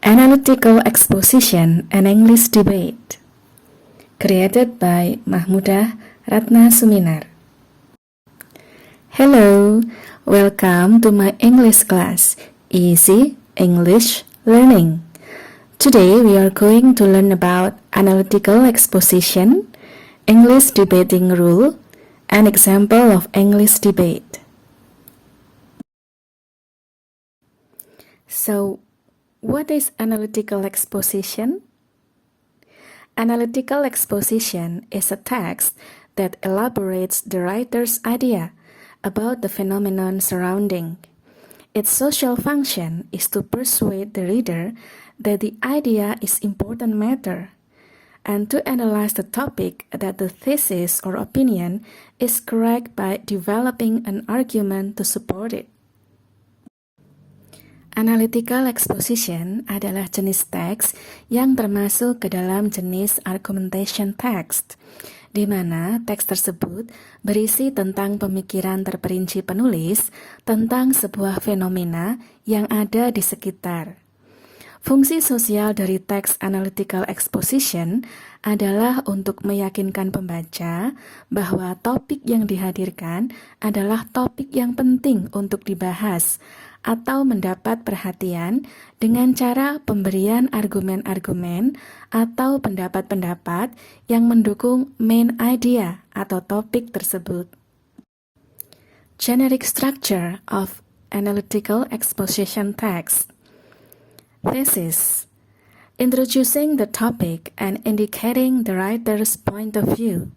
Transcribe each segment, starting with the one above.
Analytical Exposition, an English Debate, created by Mahmudah Ratna Suminar. Hello, welcome to my English class, Easy English Learning. Today we are going to learn about analytical exposition, English debating rule, an example of English debate. So, what is analytical exposition? Analytical exposition is a text that elaborates the writer's idea about the phenomenon surrounding. Its social function is to persuade the reader that the idea is important matter, and to analyze the topic that the thesis or opinion is correct by developing an argument to support it. Analytical exposition adalah jenis teks yang termasuk ke dalam jenis argumentation text, di mana teks tersebut berisi tentang pemikiran terperinci penulis tentang sebuah fenomena yang ada di sekitar. Fungsi sosial dari teks analytical exposition adalah untuk meyakinkan pembaca bahwa topik yang dihadirkan adalah topik yang penting untuk dibahas atau mendapat perhatian dengan cara pemberian argumen-argumen atau pendapat-pendapat yang mendukung main idea atau topik tersebut. Generic structure of analytical exposition text. Thesis: introducing the topic and indicating the writer's point of view.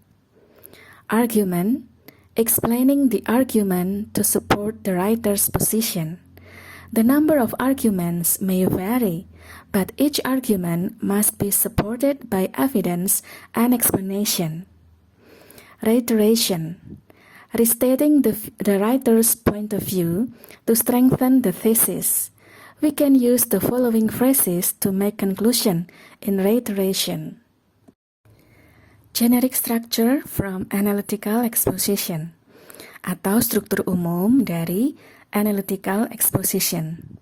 Argument: explaining the argument to support the writer's position. The number of arguments may vary, but each argument must be supported by evidence and explanation. Reiteration: restating the writer's point of view to strengthen the thesis. We can use the following phrases to make conclusion in reiteration. Generic structure from analytical exposition, atau struktur umum dari analytical exposition.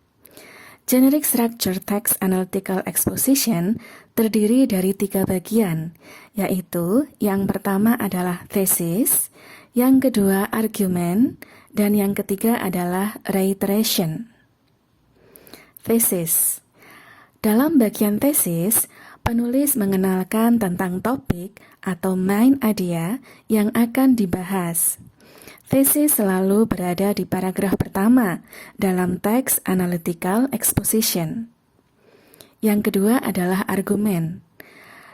Generic structure text analytical exposition terdiri dari 3 bagian, yaitu yang pertama adalah thesis, yang kedua argumen, dan yang ketiga adalah reiteration. Thesis. Dalam bagian thesis, penulis mengenalkan tentang topik atau main idea yang akan dibahas. Thesis selalu berada di paragraf pertama dalam teks analytical exposition. Yang kedua adalah argumen.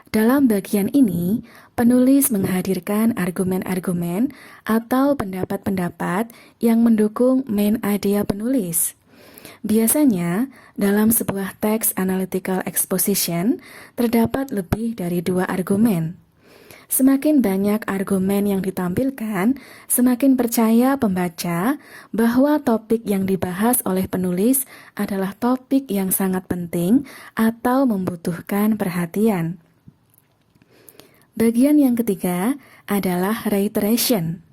Dalam bagian ini, penulis menghadirkan argumen-argumen atau pendapat-pendapat yang mendukung main idea penulis. Biasanya, dalam sebuah teks analytical exposition, terdapat lebih dari 2 argumen. Semakin banyak argumen yang ditampilkan, semakin percaya pembaca bahwa topik yang dibahas oleh penulis adalah topik yang sangat penting atau membutuhkan perhatian. Bagian yang ketiga adalah reiteration.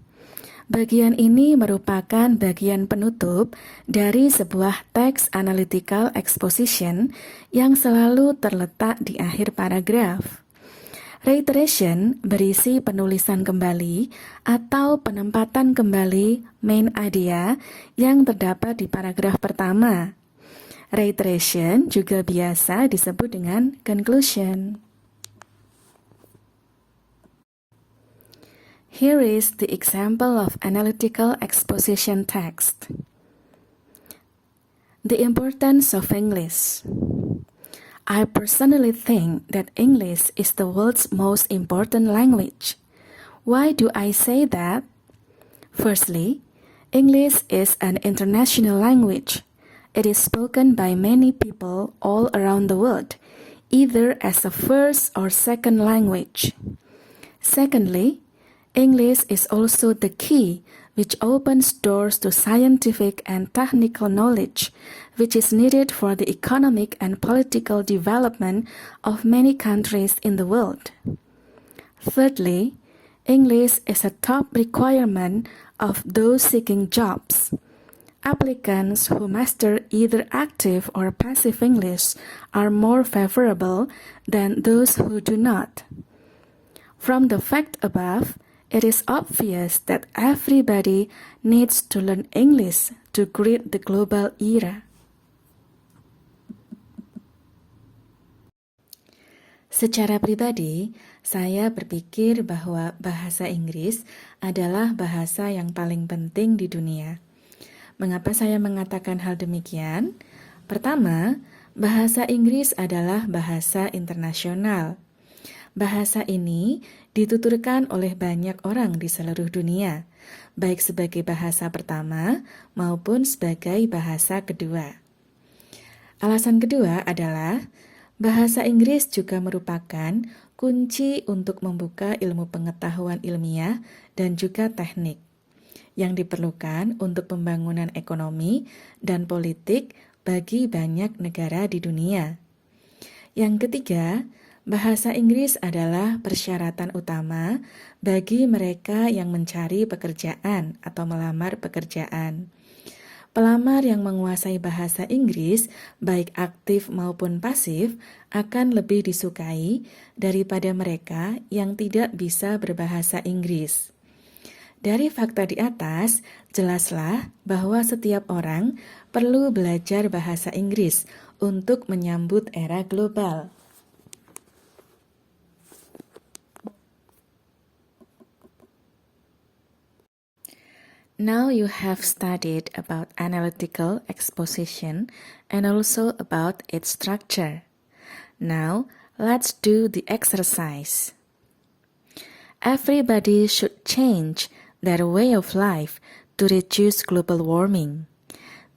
Bagian ini merupakan bagian penutup dari sebuah teks analytical exposition yang selalu terletak di akhir paragraf. Reiteration berisi penulisan kembali atau penempatan kembali main idea yang terdapat di paragraf pertama. Reiteration juga biasa disebut dengan conclusion. Here is the example of analytical exposition text. The importance of English. I personally think that English is the world's most important language. Why do I say that? Firstly, English is an international language. It is spoken by many people all around the world, either as a first or second language. Secondly, English is also the key which opens doors to scientific and technical knowledge, which is needed for the economic and political development of many countries in the world. Thirdly, English is a top requirement of those seeking jobs. Applicants who master either active or passive English are more favorable than those who do not. From the fact above, it is obvious that everybody needs to learn English to greet the global era. Secara pribadi, saya berpikir bahwa bahasa Inggris adalah bahasa yang paling penting di dunia. Mengapa saya mengatakan hal demikian? Pertama, bahasa Inggris adalah bahasa internasional. Bahasa ini dituturkan oleh banyak orang di seluruh dunia, baik sebagai bahasa pertama maupun sebagai bahasa kedua. Alasan kedua adalah bahasa Inggris juga merupakan kunci untuk membuka ilmu pengetahuan ilmiah dan juga teknik yang diperlukan untuk pembangunan ekonomi dan politik bagi banyak negara di dunia. Yang ketiga, bahasa Inggris adalah persyaratan utama bagi mereka yang mencari pekerjaan atau melamar pekerjaan. Pelamar yang menguasai bahasa Inggris, baik aktif maupun pasif, akan lebih disukai daripada mereka yang tidak bisa berbahasa Inggris. Dari fakta di atas, jelaslah bahwa setiap orang perlu belajar bahasa Inggris untuk menyambut era global. Now you have studied about analytical exposition and also about its structure. Now, let's do the exercise. Everybody should change their way of life to reduce global warming.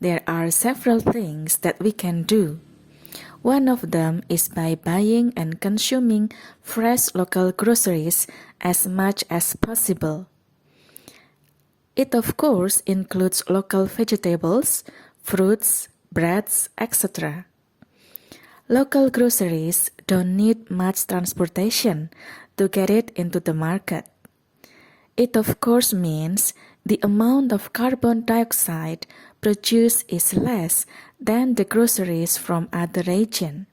There are several things that we can do. One of them is by buying and consuming fresh local groceries as much as possible. It of course includes local vegetables, fruits, breads, etc. Local groceries don't need much transportation to get it into the market. It of course means the amount of carbon dioxide produced is less than the groceries from other regions.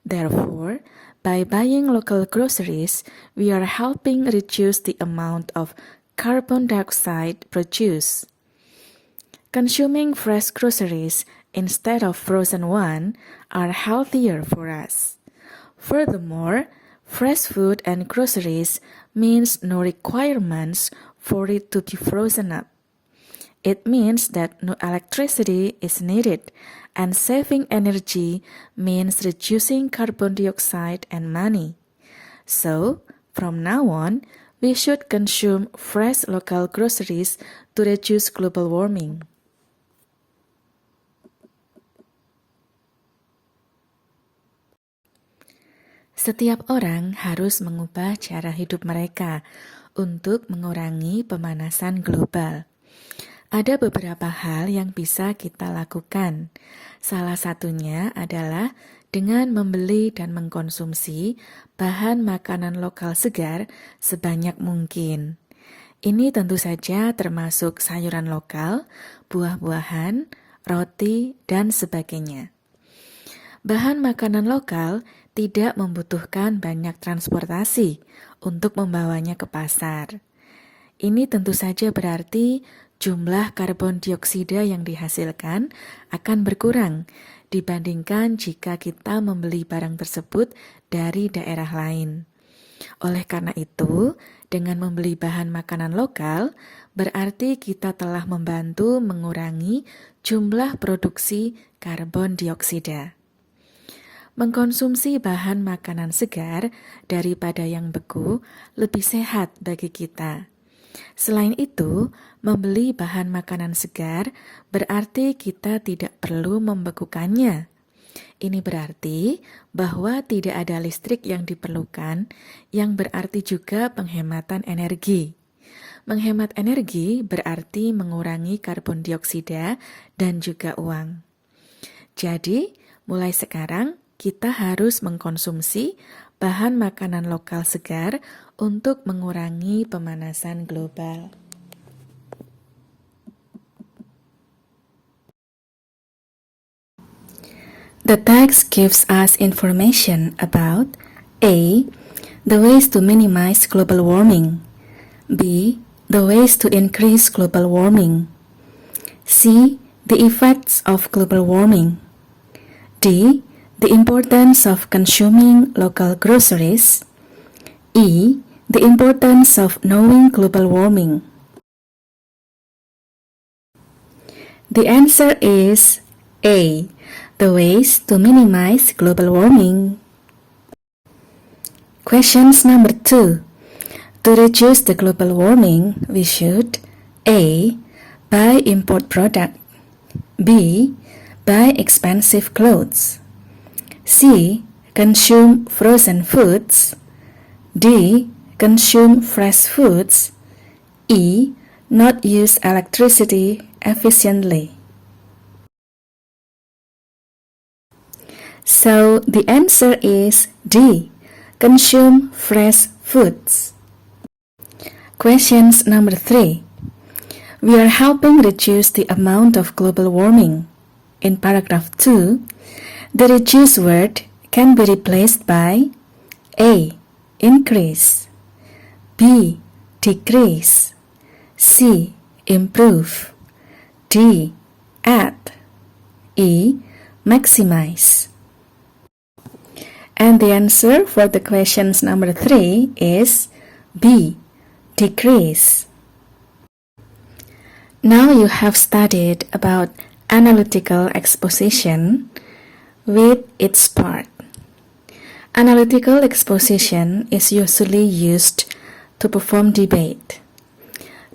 Therefore, by buying local groceries, we are helping reduce the amount of carbon dioxide produced. Consuming fresh groceries instead of frozen ones are healthier for us. Furthermore, fresh food and groceries means no requirements for it to be frozen up. It means that no electricity is needed, and saving energy means reducing carbon dioxide and money. So, from now on, we should consume fresh local groceries to reduce global warming. Setiap orang harus mengubah cara hidup mereka untuk mengurangi pemanasan global. Ada beberapa hal yang bisa kita lakukan. Salah satunya adalah dengan membeli dan mengkonsumsi bahan makanan lokal segar sebanyak mungkin. Ini tentu saja termasuk sayuran lokal, buah-buahan, roti, dan sebagainya. Bahan makanan lokal tidak membutuhkan banyak transportasi untuk membawanya ke pasar. Ini tentu saja berarti jumlah karbon dioksida yang dihasilkan akan berkurang dibandingkan jika kita membeli barang tersebut dari daerah lain. Oleh karena itu, dengan membeli bahan makanan lokal, berarti kita telah membantu mengurangi jumlah produksi karbon dioksida. Mengkonsumsi bahan makanan segar daripada yang beku lebih sehat bagi kita. Selain itu, membeli bahan makanan segar berarti kita tidak perlu membekukannya. Ini berarti bahwa tidak ada listrik yang diperlukan, yang berarti juga penghematan energi. Menghemat energi berarti mengurangi karbon dioksida dan juga uang. Jadi, mulai sekarang kita harus mengkonsumsi bahan makanan lokal segar untuk mengurangi pemanasan global. The text gives us information about A. The ways to minimize global warming. B. The ways to increase global warming. C. The effects of global warming. D. The importance of consuming local groceries. E. The importance of knowing global warming. The answer is A. The ways to minimize global warming. Questions number 2. To reduce the global warming, we should A. Buy import product. B. Buy expensive clothes. C. Consume frozen foods. D. Consume fresh foods. E. Not use electricity efficiently. So the answer is D. Consume fresh foods. Questions number 3. We are helping reduce the amount of global warming. In paragraph 2, the reduce word can be replaced by A. Increase. B. Decrease. C. Improve. D. Add. E. Maximize. And the answer for the questions number 3 is B. Decrease. Now you have studied about analytical exposition with its part. Analytical exposition is usually used to perform debate.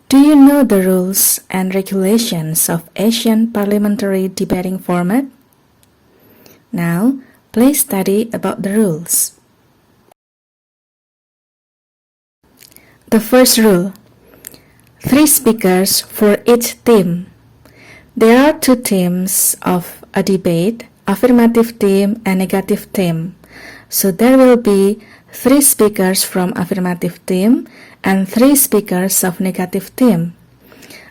Do you know the rules and regulations of Asian parliamentary debating format? Now, please study about the rules. The first rule: 3 speakers for each team. There are 2 teams of a debate, affirmative team and negative team. So there will be 3 speakers from affirmative team and 3 speakers of negative team.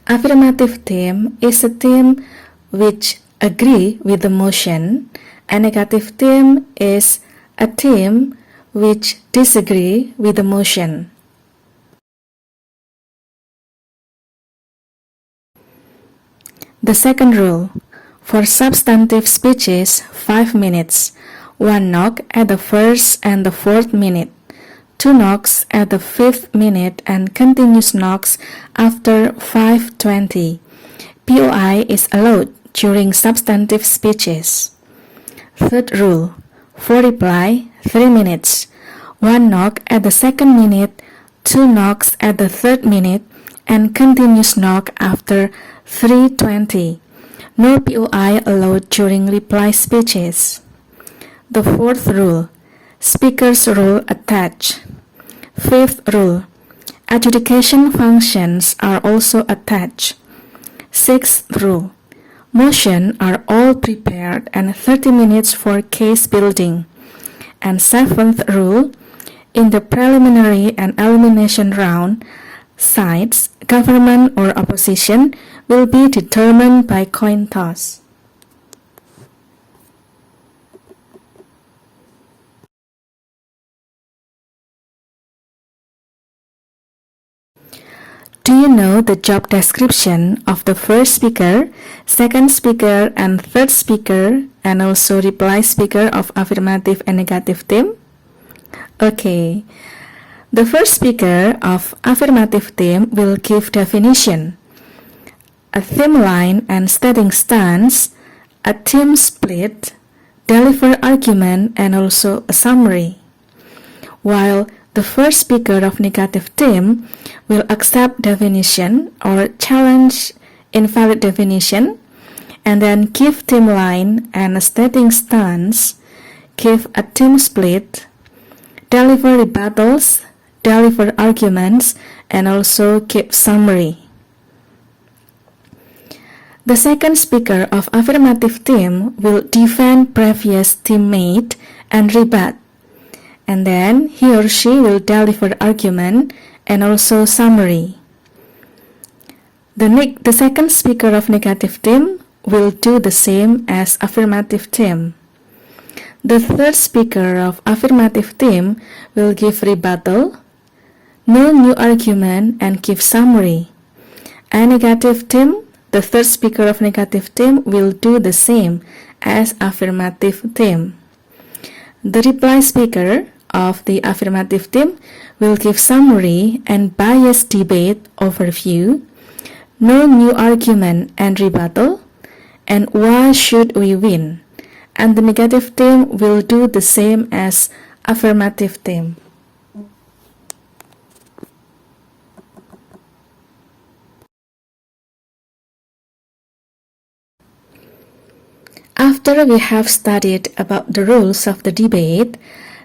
Affirmative team is a team which agree with the motion, and negative team is a team which disagree with the motion. The second rule: for substantive speeches, 5 minutes, 1 knock at the first and the 4th minute, 2 knocks at the 5th minute, and continuous knocks after 5:20. POI is allowed during substantive speeches. Third rule: for reply, 3 minutes, 1 knock at the 2nd minute, 2 knocks at the 3rd minute, and continuous knock after 3:20. No POI allowed during reply speeches. The fourth rule: speaker's role attached. Fifth rule: adjudication functions are also attached. Sixth rule: motion are all prepared and 30 minutes for case building. And seventh rule: in the preliminary and elimination round, sides, government or opposition, will be determined by coin toss. Do you know the job description of the first speaker, second speaker, and third speaker, and also reply speaker of affirmative and negative team? Okay. The first speaker of affirmative team will give definition, a theme line and stating stance, a team split, deliver argument, and also a summary. While the first speaker of negative team will accept definition or challenge invalid definition, and then give team line and a stating stance, give a team split, deliver rebuttals, deliver arguments, and also give summary. The second speaker of affirmative team will defend previous teammate and rebut, and then he or she will deliver argument and also summary. The second speaker of negative team will do the same as affirmative team. The third speaker of affirmative team will give rebuttal, no new argument, and give summary. A negative team, the third speaker of negative team will do the same as affirmative team. The reply speaker of the affirmative team will give summary and biased debate overview, no new argument and rebuttal, and why should we win. And the negative team will do the same as affirmative team. After we have studied about the rules of the debate,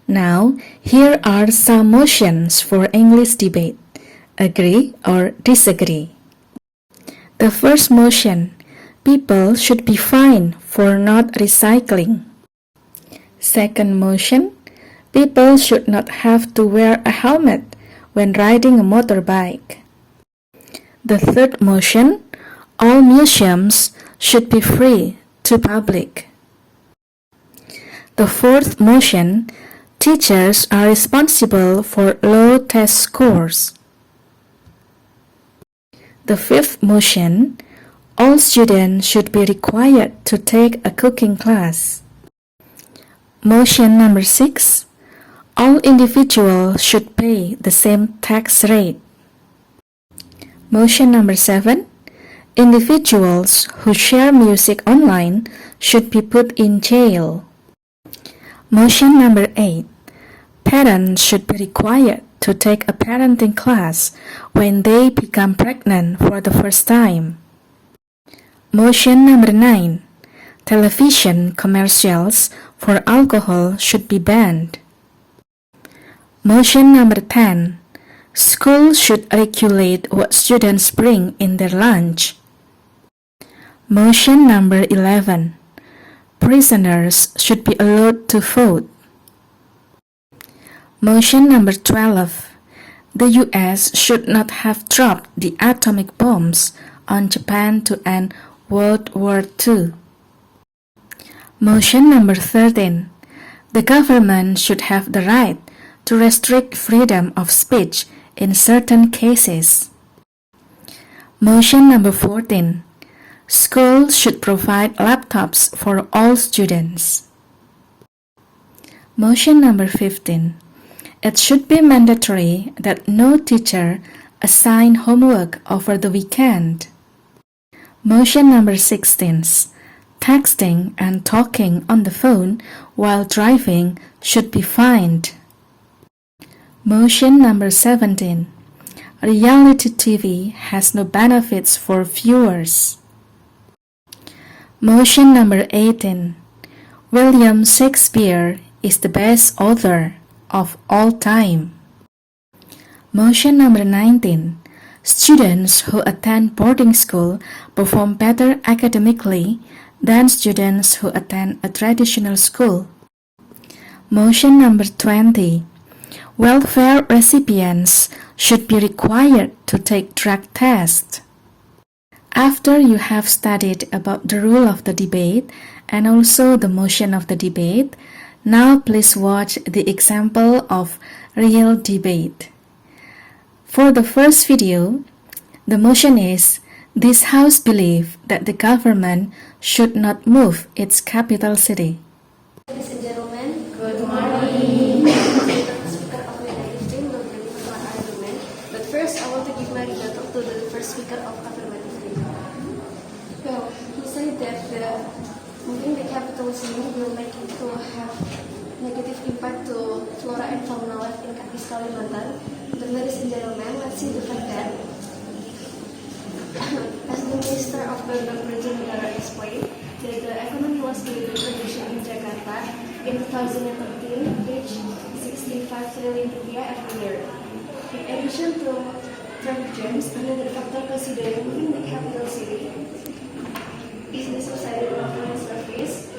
now here are some motions for English debate. Agree or disagree? The first motion, people should be fined for not recycling. Second motion, people should not have to wear a helmet when riding a motorbike. The third motion, all museums should be free to public. The fourth motion, teachers are responsible for low test scores. The fifth motion, all students should be required to take a cooking class. Motion number 6, all individuals should pay the same tax rate. Motion number 7, individuals who share music online should be put in jail. Motion number 8, parents should be required to take a parenting class when they become pregnant for the first time. Motion number 9, television commercials for alcohol should be banned. Motion number 10, schools should regulate what students bring in their lunch. Motion number 11, prisoners should be allowed to vote. Motion number 12, the US should not have dropped the atomic bombs on Japan to end World War II. Motion number 13, the government should have the right to restrict freedom of speech in certain cases. Motion number 14, schools should provide laptops for all students. Motion number 15, it should be mandatory that no teacher assign homework over the weekend. Motion number 16, texting and talking on the phone while driving should be fined. Motion number 17, reality TV has no benefits for viewers. Motion number 18, William Shakespeare is the best author of all time. Motion number 19, students who attend boarding school perform better academically than students who attend a traditional school. Motion number 20, welfare recipients should be required to take drug tests. After you have studied about the rule of the debate and also the motion of the debate, now please watch the example of real debate. For the first video, the motion is, this house believes that the government should not move its capital city. Ladies and gentlemen, good morning. The speaker of the negative team will deliver my argument, but first I want to give my rebuttal to the first speaker of affirmative team. Well, he said that moving the capital city will make it to have negative impact to flora and fauna life in Kalimantan. But ladies and gentlemen, let's see the fact that as the Minister of Urban Regional explained, that the economy was being production in Jakarta in 2013 reached 65 trillion rupiah every year. In addition to traffic jams, another factor considering moving the capital city is the subsidized government service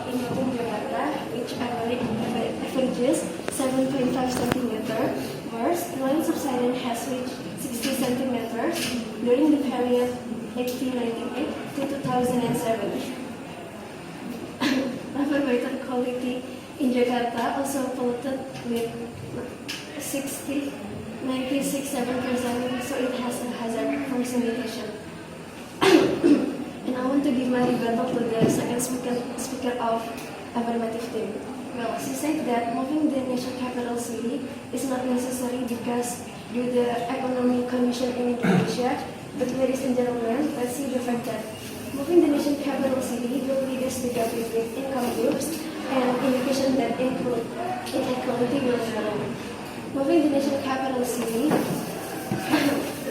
in Jakarta, which averages 7.5 centimeters, whereas the line subsidence has reached 60 centimeters during the period 1898 to 2007. However, better quality in Jakarta also polluted with 96.7%, so it has a hazard for sanitation. And I want to give my rebuttal to the second speaker of affirmative team. Well, she said that moving the national capital city is not necessary because due to the economic condition in Indonesia. But ladies and gentlemen, let's see the fact that moving the national capital city will lead us to gap between income groups and education that include inequality will narrow. Moving the national capital city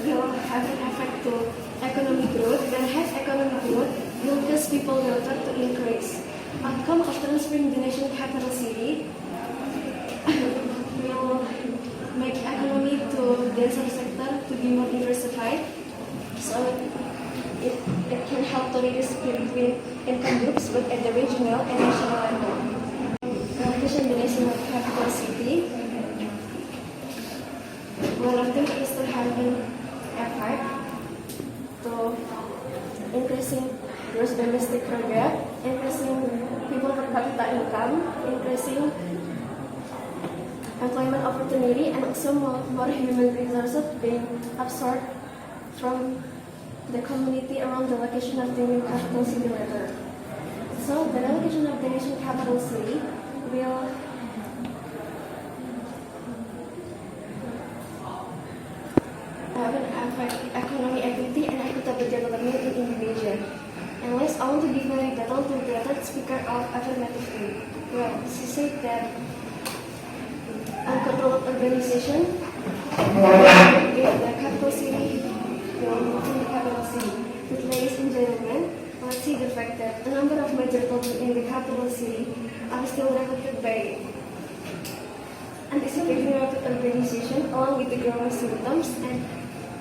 will have an effect to economic growth. When has economic growth, will cause people welfare to increase. Outcome of transferring the national capital city will make economy to denser sector to be more diversified. So it can help to reduce between income groups both at the regional and national level. Location the national capital city. One of them is to have an effect to increasing gross domestic product, increasing people per capita income, increasing employment opportunity, and also more human resources being absorbed from the community around the location of the new capital city later. So the relocation of the national capital city will have an effect economic equity and equitable development in Indonesia. And last, I want to give my rebuttal to the third speaker of affirmative aid. Well, she said that uncontrolled urbanization in the capital city will move in the capital city. But ladies and gentlemen, let's see the fact that a number of major problems in the capital city are still reflected by anticipating rapid urbanization along with the growing symptoms and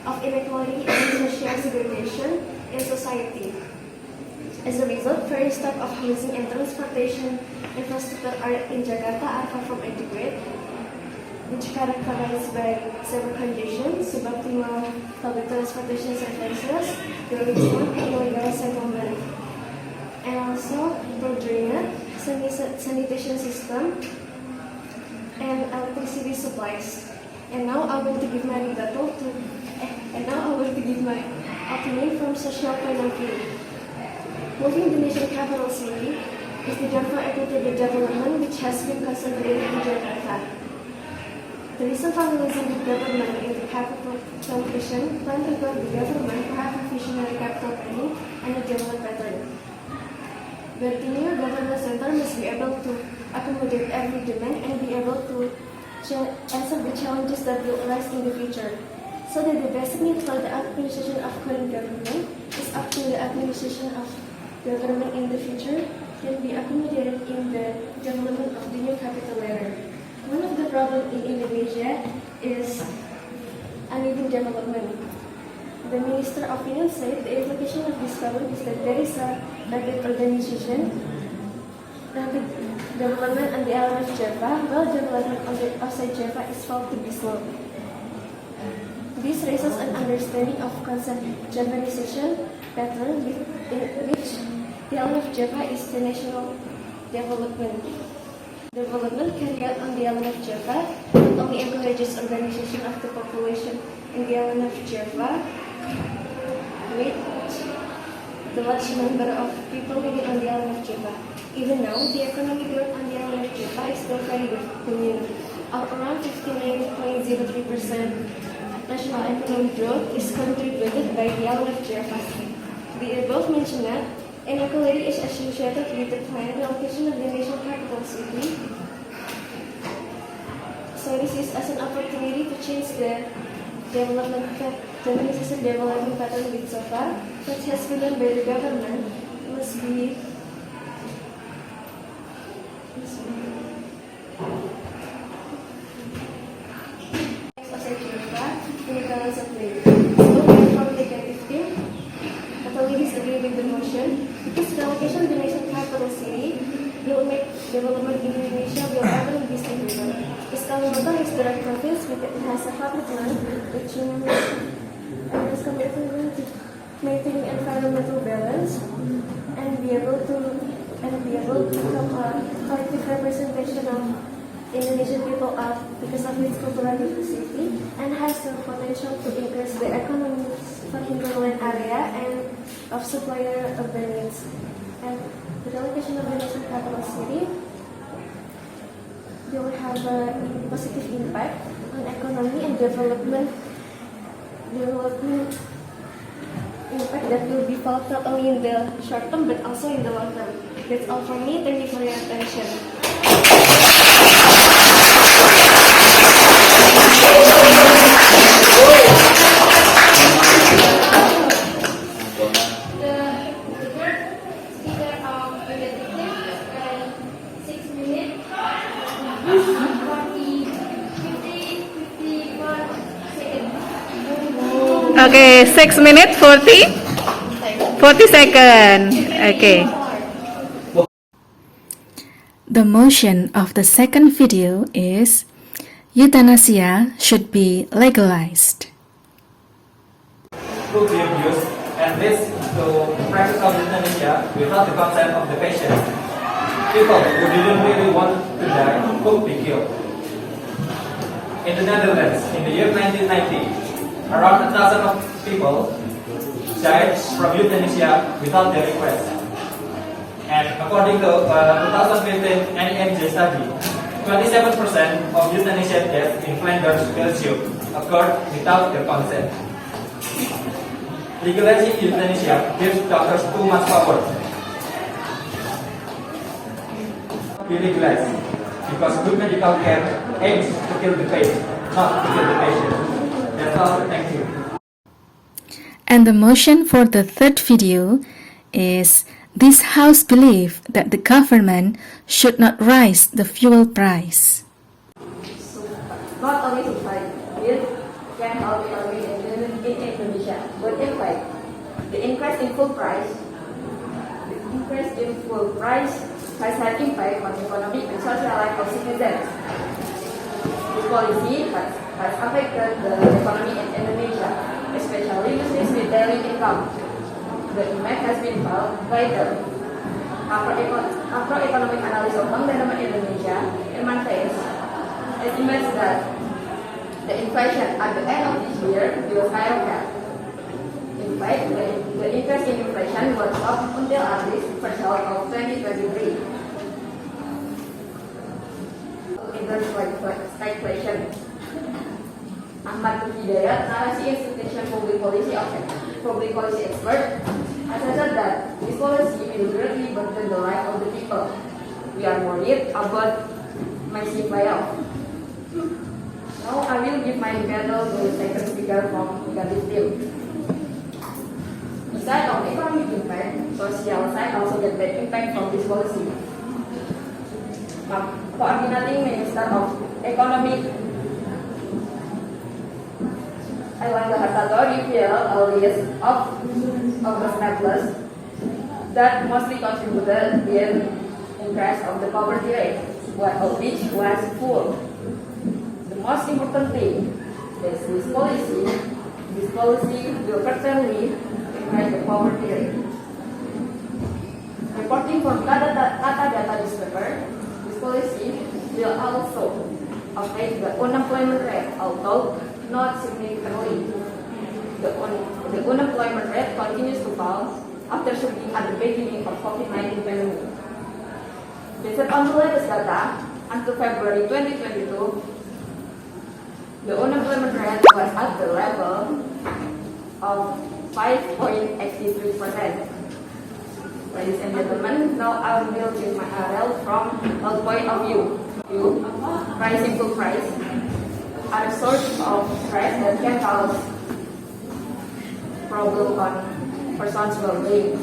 of inequality and social segregation in society. As a result, various types of housing and transportation infrastructure in Jakarta are far from adequate, which characterized by several conditions: suboptimal public transportation services, growing slum, and illegal settlement, and also poor drainage, sanitation system, and electricity supplies. And now I want to give my opinion from social point of view. Moving the national capital city is the for equitable development which has been consolidated in Jakarta. The recent formalism of government in the capital television plan to the government to have a visionary capital planning and a development pattern. But the new government center must be able to accommodate every demand and be able to answer the challenges that will arise in the future. So that the basic need for the administration of current government is up to the administration of government in the future can be accommodated in the development of the new capital later. One of the problems in Indonesia is uneven development. The Minister of Finance said the implication of this problem is that there is a rapid urbanization, rapid development on the island of Java, while development on the outside Java is felt to be slow. This raises an understanding of concept Javanization pattern in which the island of Java is the national development. Development carried out on the island of Java not only encourages urbanization of the population in the island of Java, with the large number of people living on the island of Java. Even now, the economic growth on the island of Java is still very good, of around 59.03%. National economic growth is contributed by the island of Java. The above mentioned inequality is associated with the planned relocation of the national capital city. So this is as an opportunity to change the development pattern with so far, which has been done by the government, must be in the balance of labor. So from the creative team, totally disagree with the motion because relocation of the national capital city will make development in Indonesia will ever be sustainable. Because Kalimantan is the right province with it has a public land which is committed to maintaining environmental balance and be able to and be able to become a collective representation of Indonesian people because of its cultural diversity and has the potential to increase the economic hinterland area and of supplier of their needs. And the relocation of the national capital city will have a positive impact on economy and development impact that will be felt not only in the short term but also in the long term. That's all from me. Thank you for your attention. Okay, 6 minutes 40 seconds. Okay. The motion of the second video is euthanasia should be legalized. To be abused and this to practice of euthanasia without the consent of the patient. People who didn't really want to die could be killed. In the Netherlands, in the year 1990, around 1,000 of people died from euthanasia without their request. And according to 2015 NEMJ study, 27% of euthanasia deaths in Flanders, Belgium occurred without their consent. Legalizing euthanasia gives doctors too much power. Be legalized because good medical care aims to kill the patient, not to kill the patient. That's all. Thank you. And the motion for the third video is this House believes that the government should not raise the fuel price. Not only to fight with can help economy in Indonesia, but in fact, the increase in fuel price has had impact on economic and social life of citizens. This policy has affected the economy in Indonesia, especially business with daily income. The impact has been felt by the macroeconomic analysis of Bank Danamon Indonesia, estimates that the inflation at the end of this year will skyrocket. In fact, the increase in inflation will stop until at least first half of 2023. Interest stagflation. Ahmad Hidayat, Narasi Institution Public Policy Expert, has said that this policy will greatly burden the life of the people. We are worried about massive layoff. Now I will give my battle to the second speaker from negative team. Besides of economic impact, social side also get bad impact from this policy. Coordinating Minister of Economic Airlangga Hartarto revealed a list of obstacles that mostly contributed to the increase of the poverty rate, one of which was full. The most important thing is this policy will certainly increase the poverty rate. Reporting from Kata Data newspaper, this policy will also affect the unemployment rate, although not significantly. The unemployment rate continues to fall after surging at the beginning of COVID-19 pandemic. Based on the latest data, until February 2022, the unemployment rate was at the level of 5.83%. Ladies and gentlemen, now I will give my RL from a point of view. Rising food price are a source of stress that can cause problem on person's well-being.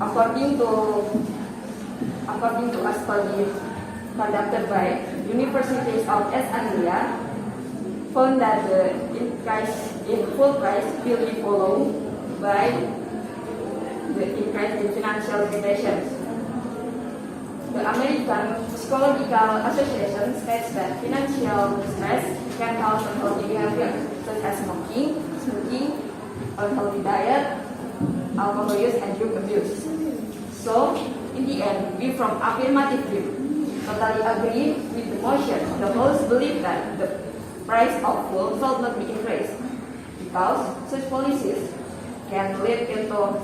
According to a study conducted by Universities of East Anglia, found that the increase in food price will be followed by the increase in financial limitations. The American Psychological Association states that financial stress can cause unhealthy behavior such as smoking, unhealthy diet, alcohol use, and drug abuse. So, In the end, we from affirmative view totally agree with the motion. The host believe that the price of food should not be increased because such policies can lead into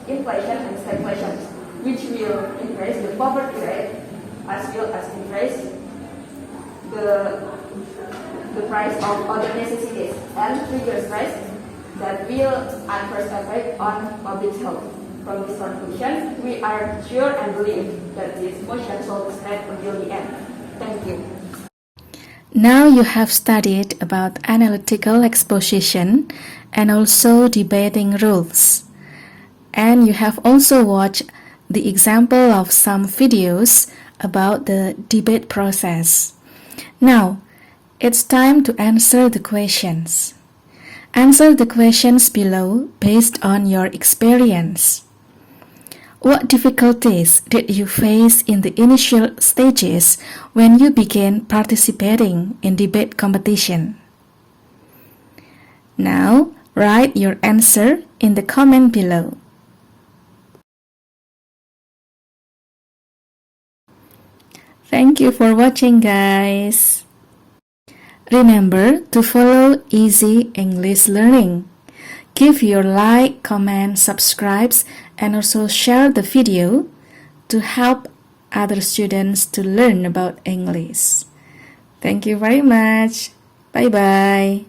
inflation and stagflation, which will increase the poverty rate as well as increase the price of other necessities and trigger stress that will adverse effect on public health. From this conclusion, we are sure and believe that this motion shall spread until the end. Thank you. Now you have studied about analytical exposition and also debating rules. And you have also watched the example of some videos about the debate process. Now, it's time to answer the questions. Answer the questions below based on your experience. What difficulties did you face in the initial stages when you began participating in debate competition? Now, write your answer in the comment below. Thank you for watching, guys. Remember to follow Easy English Learning. Give your like, comment, subscribes, and also share the video to help other students to learn about English. Thank you very much. Bye-bye.